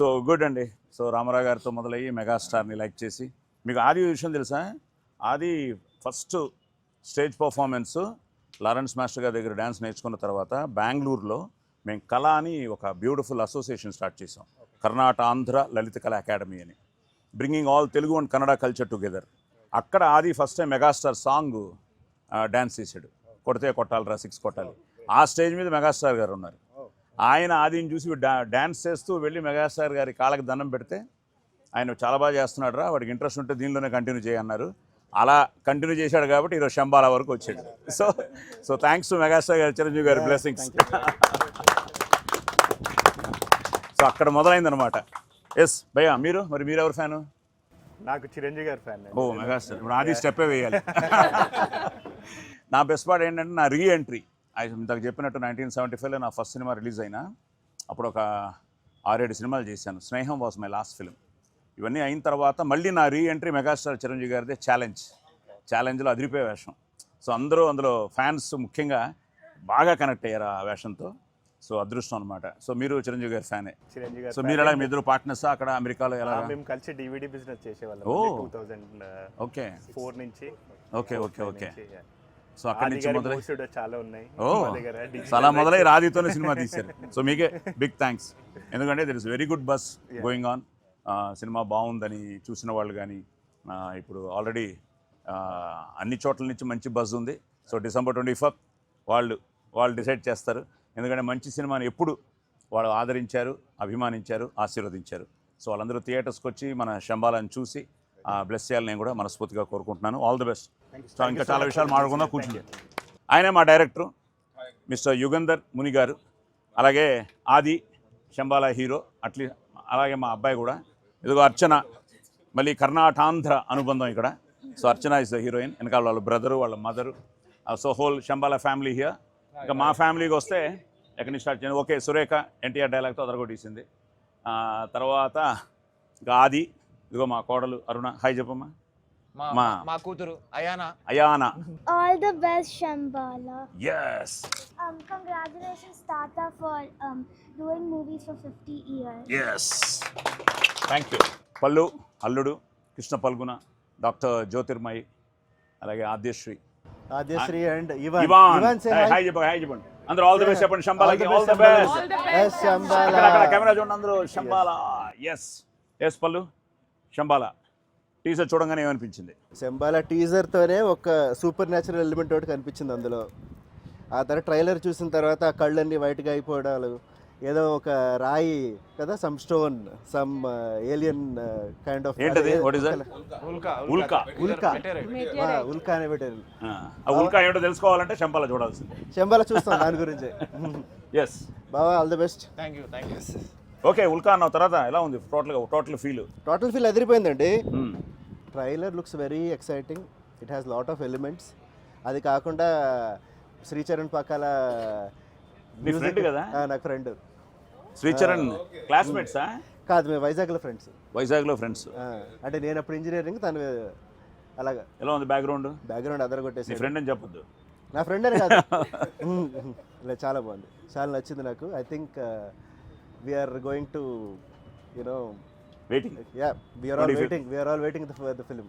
So good అండి. So Ramarao గారితో మొదలయ్యి మెగాస్టార్ని లైక్ చేసి, మీకు ఆది విషయం తెలుసా? ఆది first stage performance Lawrence master గారి దగ్గర డ్యాన్స్ నేర్చుకున్న తర్వాత బెంగళూరులో మేము కళ అని ఒక బ్యూటిఫుల్ అసోసియేషన్ స్టార్ట్ చేసాం, కర్ణాటక ఆంధ్ర లలిత కళ అకాడమీ అని, bringing all Telugu and Kannada culture together. అక్కడ ఆది first time megastar song dance చేశాడు, కొడితే కొట్టాలిరా 6 కొట్టాలి. ఆ స్టేజ్ మీద మెగాస్టార్ గారు ఉన్నారు. ఆయన ఆదిని చూసి డ్యాన్స్ చేస్తూ వెళ్ళి మెగాస్టార్ గారి కాళ్ళకి దండం పెడితే, ఆయన చాలా బాగా చేస్తున్నాడు రా, వాడికి ఇంట్రెస్ట్ ఉంటే దీనిలోనే కంటిన్యూ చేయన్నారు. అలా కంటిన్యూ చేశాడు కాబట్టి ఈరోజు శంబాలా వరకు వచ్చాడు. సో థ్యాంక్స్ టు మెగాస్టార్ గారు, చిరంజీవి గారి బ్లెస్సింగ్స్. సో అక్కడ మొదలైందనమాట. ఎస్ భయ్యా, మీరు ఎవరు ఫ్యాను? నాకు చిరంజీవి గారి ఫ్యాన్. ఓ మెగాస్టార్, ఇప్పుడు ఆది స్టెప్పే వేయాలి. నా బెస్ట్ పార్ట్ ఏంటంటే నా రీ ఎంట్రీ. ఇంతకు చెప్పినట్టు 1975లో నా ఫస్ట్ సినిమా రిలీజ్ అయినా, అప్పుడు ఒక 6-7 సినిమాలు చేశాను. స్నేహం వాజ్ మై లాస్ట్ ఫిల్మ్. ఇవన్నీ అయిన తర్వాత మళ్ళీ నా రీ ఎంట్రీ మెగాస్టార్ చిరంజీవి గారిదే ఛాలెంజ్లో అదిరిపోయే వేషం. సో అందులో ఫ్యాన్స్ ముఖ్యంగా బాగా కనెక్ట్ అయ్యారు ఆ వేషంతో. సో అదృష్టం అనమాట. సో మీరు చిరంజీవి గారి ఫ్యానే. చిరంజీవి గారు. సో మీరు ఎలా, మీ ఇద్దరు పార్ట్నర్స్ అక్కడ అమెరికాలో ఎలా? మేము కలిసి DVD బిజినెస్ చేసేవాళ్ళం 2004 నుంచి. ఓకే. సో అక్కడి నుంచి మొదలై చాలా ఉన్నాయి. చాలా మొదలై రాధితోనే సినిమా తీశారు. సో మీకే బిగ్ థ్యాంక్స్. ఎందుకంటే there is very good buzz going on. Cinema బాగుందని చూసిన వాళ్ళు కానీ, ఇప్పుడు ఆల్రెడీ అన్ని చోట్ల నుంచి మంచి బజ్ ఉంది. సో December 24 వాళ్ళు డిసైడ్ చేస్తారు. ఎందుకంటే మంచి సినిమాని ఎప్పుడు వాళ్ళు ఆదరించారు, అభిమానించారు, ఆశీర్వదించారు. సో వాళ్ళందరూ థియేటర్స్కి వచ్చి మన శంబాలాని చూసి బ్లెస్ చేయాలని నేను కూడా మనస్ఫూర్తిగా కోరుకుంటున్నాను. All the best. సో ఇంకా చాలా విషయాలు మాట్లాడుకుందాం, కూర్చుంది. ఆయనే మా డైరెక్టరు మిస్టర్ యుగంధర్ ముని గారు, అలాగే ఆది శంబాలా హీరో, అలాగే మా అబ్బాయి కూడా. ఇదిగో అర్చన, మళ్ళీ కర్ణాటాంధ్ర అనుబంధం ఇక్కడ. So Archana is the heroine, వెనకాల వాళ్ళ బ్రదరు, వాళ్ళ mother. So whole Shambhala family here. ఇంకా మా ఫ్యామిలీకి వస్తే ఎక్కడి నుంచి స్టార్ట్ చేయండి. ఓకే, సురేఖ ఎన్టీఆర్ డైలాగ్తో అదరగొట్టేసింది. తర్వాత ఇంకా ఆది, ఇదిగో మా కోడలు అరుణ. హాయ్ చెప్పమ్మా. మా కూతురు అయానా. All the best, Shambhala. Yes. Congratulations, Tata, for doing movies for 50 years. Yes. Thank you. పల్లు, అల్లుడు, కృష్ణ పల్గున, డాక్టర్ జ్యోతిర్మయి, అలాగే ఆద్యశ్రీ అండ్ ఇవాన్. హాయ్ చెప్పండి అందరూ. ఆల్ ది బెస్ట్ చెప్పండి శంబాలాకి. All the best. అక్కడ కెమెరా చూడండి అందరూ. శంబాలా. ఎస్ పల్లు, శంబాలా టీజర్ చూడంగానే ఏమనిపించింది? శంబాలా టీజర్తోనే ఒక సూపర్ న్యాచురల్ ఎలిమెంట్ ఒకటి కనిపించింది అందులో. ఆ తర్వాత ట్రైలర్ చూసిన తర్వాత ఆ కళ్ళన్నీ వైట్గా అయిపోవడాలు, ఏదో ఒక రాయి కదా, some stone, some alien kind of. ఏంటది? What is that? ఉల్కా అనే పెట్టారు. ఆ ఉల్కా ఏంటో తెలుసుకోవాలంటే శంబాలా చూడాల్సిందే. శంబాలా చూస్తాం దాని గురించి. ఎస్ బాబా, all the best. Thank you. Okay, ఉల్కా అన్న తర్వాత ఎలా ఉంది టోటల్ ఫీల్? అదిరిపోయిందండి. Trailer looks very exciting. It has lot of elements. అది కాకుండా శ్రీచరణ్ పక్కల మీ ఫ్రెండ్ కదా? నాకు ఫ్రెండ్. శ్రీచరణ్ క్లాస్మేట్సా? కాదు, మేము వైజాగ్లో ఫ్రెండ్స్. అంటే నేను అప్పుడు ఇంజనీరింగ్, తను అలాగా. ఎలా ఉంది బ్యాక్గ్రౌండ్ అదరగొట్టేసి? ఫ్రెండ్ అని చెప్పొద్దు. నా ఫ్రెండ్ అని కాదు. చాలా బాగుంది, చాలా నచ్చింది నాకు. I think we are going to, waiting. Yeah, we are all waiting for the film.